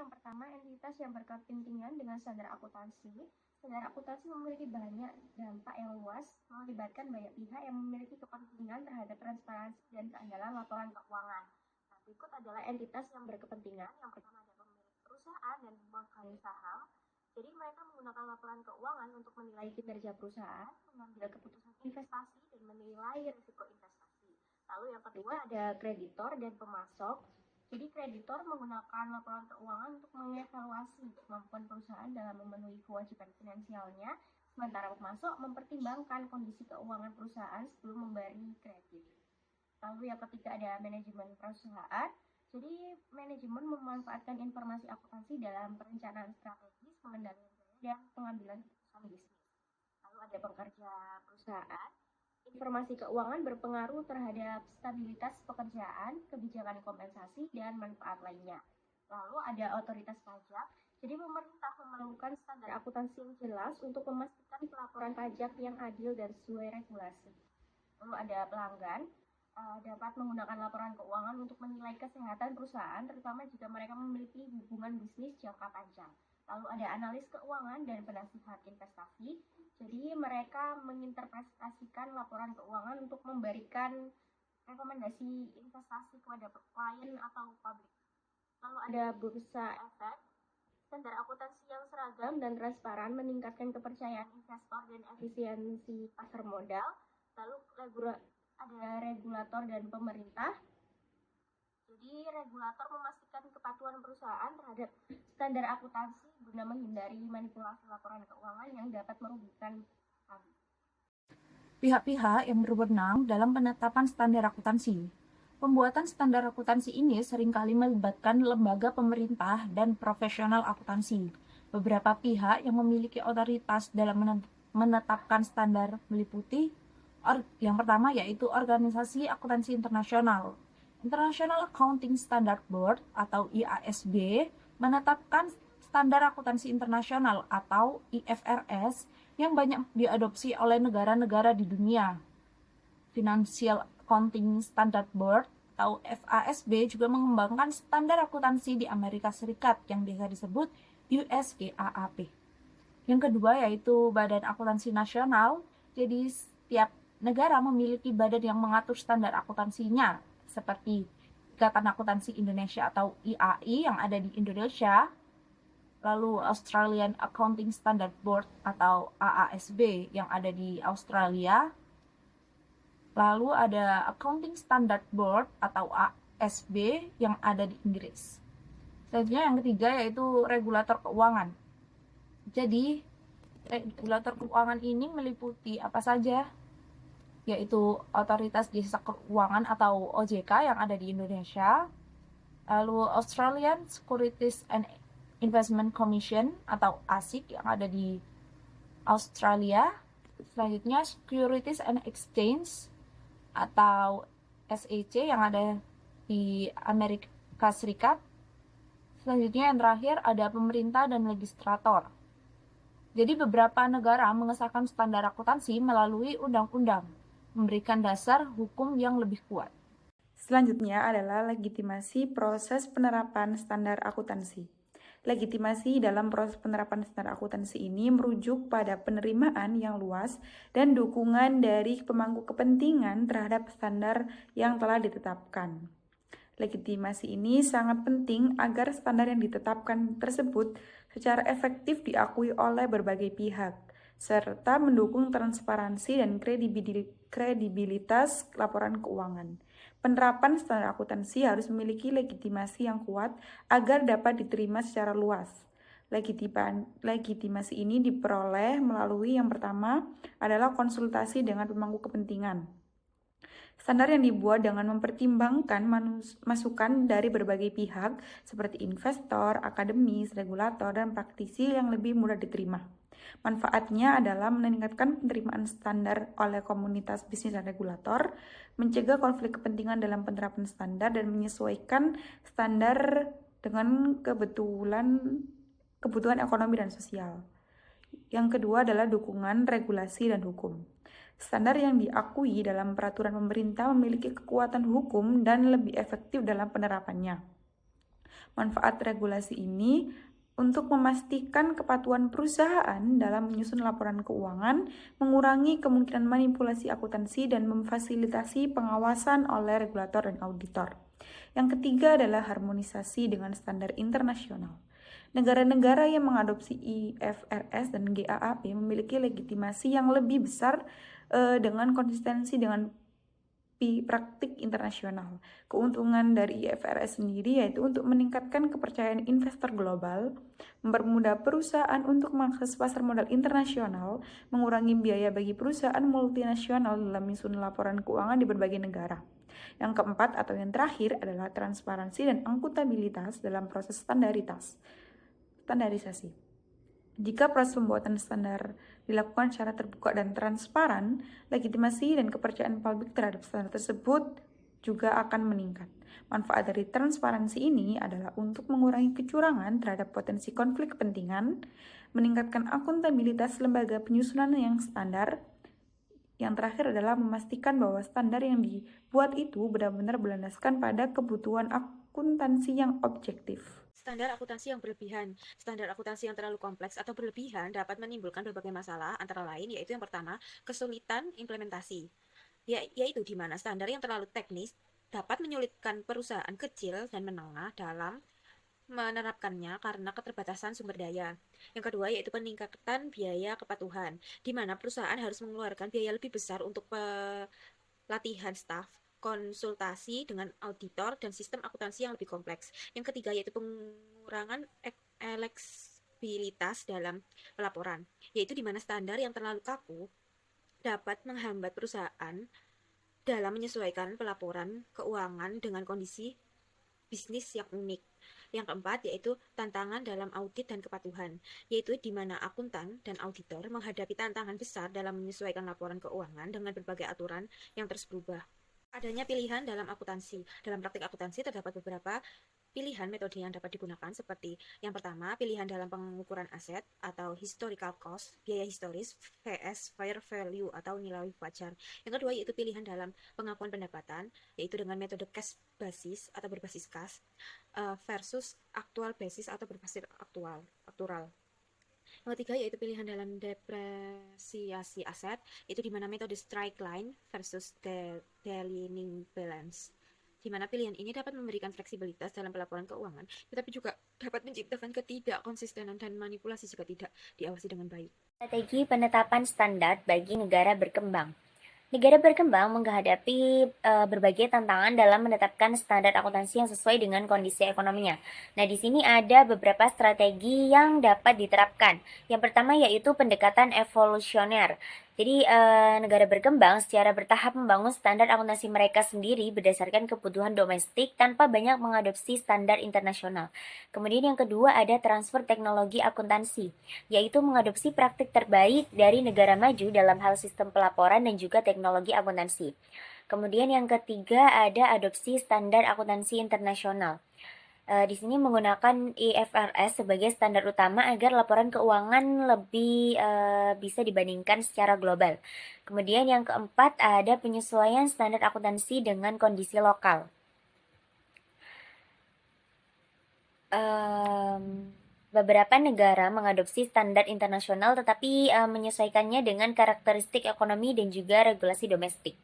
yang pertama, entitas yang berkepentingan dengan standar akuntansi. Standar akuntansi memiliki banyak dampak yang luas, melibatkan banyak pihak yang memiliki kepentingan terhadap transparansi dan keandalan laporan keuangan. Nah, berikut adalah entitas yang berkepentingan. Yang pertama ada pemilik perusahaan dan pemegang saham. Jadi mereka menggunakan laporan keuangan untuk menilai kinerja perusahaan, mengambil keputusan investasi, dan menilai risiko investasi. Lalu yang kedua ada kreditor dan pemasok. Jadi kreditor menggunakan laporan keuangan untuk mengevaluasi kemampuan perusahaan dalam memenuhi kewajiban finansialnya, sementara pemasok mempertimbangkan kondisi keuangan perusahaan sebelum memberi kredit. Lalu yang ketiga ada manajemen perusahaan. Jadi manajemen memanfaatkan informasi akuntansi dalam perencanaan strategis, pengendalian biaya, dan pengambilan keputusan bisnis. Lalu ada pekerja perusahaan. Informasi keuangan berpengaruh terhadap stabilitas pekerjaan, kebijakan kompensasi, dan manfaat lainnya. Lalu ada otoritas pajak. Jadi pemerintah memerlukan standar akuntansi yang jelas untuk memastikan pelaporan pajak yang adil dan sesuai regulasi. Lalu ada pelanggan. Dapat menggunakan laporan keuangan untuk menilai kesehatan perusahaan, terutama jika mereka memiliki hubungan bisnis jangka panjang. Lalu ada analis keuangan dan penasihat investasi. Jadi mereka menginterpretasikan laporan keuangan untuk memberikan rekomendasi investasi kepada klien atau publik. Lalu ada bursa efek. Standar akuntansi yang seragam dan transparan meningkatkan kepercayaan investor dan efisiensi pasar modal. Lalu ada regulator dan pemerintah. Jadi regulator memastikan kepatuhan perusahaan terhadap standar akuntansi guna menghindari manipulasi laporan keuangan yang dapat merugikan publik. Pihak-pihak yang berwenang dalam penetapan standar akuntansi. Pembuatan standar akuntansi ini seringkali melibatkan lembaga pemerintah dan profesional akuntansi. Beberapa pihak yang memiliki otoritas dalam menetapkan standar meliputi yang pertama yaitu Organisasi Akuntansi Internasional. International Accounting Standard Board atau IASB menetapkan standar akuntansi internasional atau IFRS yang banyak diadopsi oleh negara-negara di dunia. Financial Accounting Standard Board atau FASB juga mengembangkan standar akuntansi di Amerika Serikat yang biasa disebut USGAAP. Yang kedua yaitu Badan Akuntansi Nasional. Jadi setiap negara memiliki badan yang mengatur standar akuntansinya, seperti Ikatan Akuntansi Indonesia atau IAI yang ada di Indonesia, lalu Australian Accounting Standard Board atau AASB yang ada di Australia, lalu ada Accounting Standard Board atau ASB yang ada di Inggris. Selanjutnya yang ketiga yaitu regulator keuangan. Jadi regulator keuangan ini meliputi apa saja? Yaitu Otoritas Jasa Keuangan atau OJK yang ada di Indonesia, lalu Australian Securities and Investment Commission atau ASIC yang ada di Australia, selanjutnya Securities and Exchange atau SEC yang ada di Amerika Serikat, selanjutnya yang terakhir ada pemerintah dan legislator. Jadi beberapa negara mengesahkan standar akuntansi melalui undang-undang, memberikan dasar hukum yang lebih kuat. Selanjutnya adalah legitimasi proses penerapan standar akuntansi. Legitimasi dalam proses penerapan standar akuntansi ini merujuk pada penerimaan yang luas dan dukungan dari pemangku kepentingan terhadap standar yang telah ditetapkan. Legitimasi ini sangat penting agar standar yang ditetapkan tersebut secara efektif diakui oleh berbagai pihak, serta mendukung transparansi dan kredibilitas laporan keuangan. Penerapan standar akuntansi harus memiliki legitimasi yang kuat agar dapat diterima secara luas. Legitimasi ini diperoleh melalui yang pertama adalah konsultasi dengan pemangku kepentingan. Standar yang dibuat dengan mempertimbangkan masukan dari berbagai pihak seperti investor, akademis, regulator, dan praktisi yang lebih mudah diterima. Manfaatnya adalah meningkatkan penerimaan standar oleh komunitas bisnis dan regulator, mencegah konflik kepentingan dalam penerapan standar, dan menyesuaikan standar dengan kebutuhan ekonomi dan sosial. Yang kedua adalah dukungan regulasi dan hukum. Standar yang diakui dalam peraturan pemerintah memiliki kekuatan hukum dan lebih efektif dalam penerapannya. Manfaat regulasi ini untuk memastikan kepatuhan perusahaan dalam menyusun laporan keuangan, mengurangi kemungkinan manipulasi akuntansi, dan memfasilitasi pengawasan oleh regulator dan auditor. Yang ketiga adalah harmonisasi dengan standar internasional. Negara-negara yang mengadopsi IFRS dan GAAP memiliki legitimasi yang lebih besar dengan konsistensi dengan praktik internasional. Keuntungan dari IFRS sendiri yaitu untuk meningkatkan kepercayaan investor global, mempermudah perusahaan untuk mengakses pasar modal internasional, mengurangi biaya bagi perusahaan multinasional dalam menyusun laporan keuangan di berbagai negara. Yang keempat atau yang terakhir adalah transparansi dan akuntabilitas dalam proses standarisasi. Jika proses pembuatan standar dilakukan secara terbuka dan transparan, legitimasi dan kepercayaan publik terhadap standar tersebut juga akan meningkat. Manfaat dari transparansi ini adalah untuk mengurangi kecurangan terhadap potensi konflik kepentingan, meningkatkan akuntabilitas lembaga penyusunan yang standar. Yang terakhir adalah memastikan bahwa standar yang dibuat itu benar-benar berlandaskan pada kebutuhan akuntansi yang objektif. Standar akuntansi yang berlebihan. Standar akuntansi yang terlalu kompleks atau berlebihan dapat menimbulkan berbagai masalah, antara lain yaitu yang pertama, kesulitan implementasi. Yaitu di mana standar yang terlalu teknis dapat menyulitkan perusahaan kecil dan menengah dalam menerapkannya karena keterbatasan sumber daya. Yang kedua yaitu peningkatan biaya kepatuhan, di mana perusahaan harus mengeluarkan biaya lebih besar untuk pelatihan staf, konsultasi dengan auditor, dan sistem akuntansi yang lebih kompleks. Yang ketiga yaitu pengurangan fleksibilitas dalam pelaporan, yaitu di mana standar yang terlalu kaku dapat menghambat perusahaan dalam menyesuaikan pelaporan keuangan dengan kondisi bisnis yang unik. Yang keempat yaitu tantangan dalam audit dan kepatuhan, yaitu di mana akuntan dan auditor menghadapi tantangan besar dalam menyesuaikan laporan keuangan dengan berbagai aturan yang terus berubah. Adanya pilihan dalam akuntansi. Dalam praktik akuntansi terdapat beberapa pilihan metode yang dapat digunakan, seperti yang pertama, pilihan dalam pengukuran aset atau historical cost, biaya historis, vs fair value atau nilai wajar. Yang kedua yaitu pilihan dalam pengakuan pendapatan, yaitu dengan metode cash basis atau berbasis kas, versus actual basis atau berbasis aktual. Yang ketiga yaitu pilihan dalam depresiasi aset, itu di mana metode straight line versus declining balance, di mana pilihan ini dapat memberikan fleksibilitas dalam pelaporan keuangan, tetapi juga dapat menciptakan ketidakkonsistenan dan manipulasi jika tidak diawasi dengan baik. Strategi penetapan standar bagi negara berkembang. Negara berkembang menghadapi berbagai tantangan dalam menetapkan standar akuntansi yang sesuai dengan kondisi ekonominya. Nah, di sini ada beberapa strategi yang dapat diterapkan. Yang pertama yaitu pendekatan evolusioner. Jadi negara berkembang secara bertahap membangun standar akuntansi mereka sendiri berdasarkan kebutuhan domestik tanpa banyak mengadopsi standar internasional. Kemudian yang kedua ada transfer teknologi akuntansi, yaitu mengadopsi praktik terbaik dari negara maju dalam hal sistem pelaporan dan juga teknologi akuntansi. Kemudian yang ketiga ada adopsi standar akuntansi internasional. Di sini menggunakan IFRS sebagai standar utama agar laporan keuangan lebih bisa dibandingkan secara global. Kemudian yang keempat ada penyesuaian standar akuntansi dengan kondisi lokal. Beberapa negara mengadopsi standar internasional tetapi menyesuaikannya dengan karakteristik ekonomi dan juga regulasi domestik.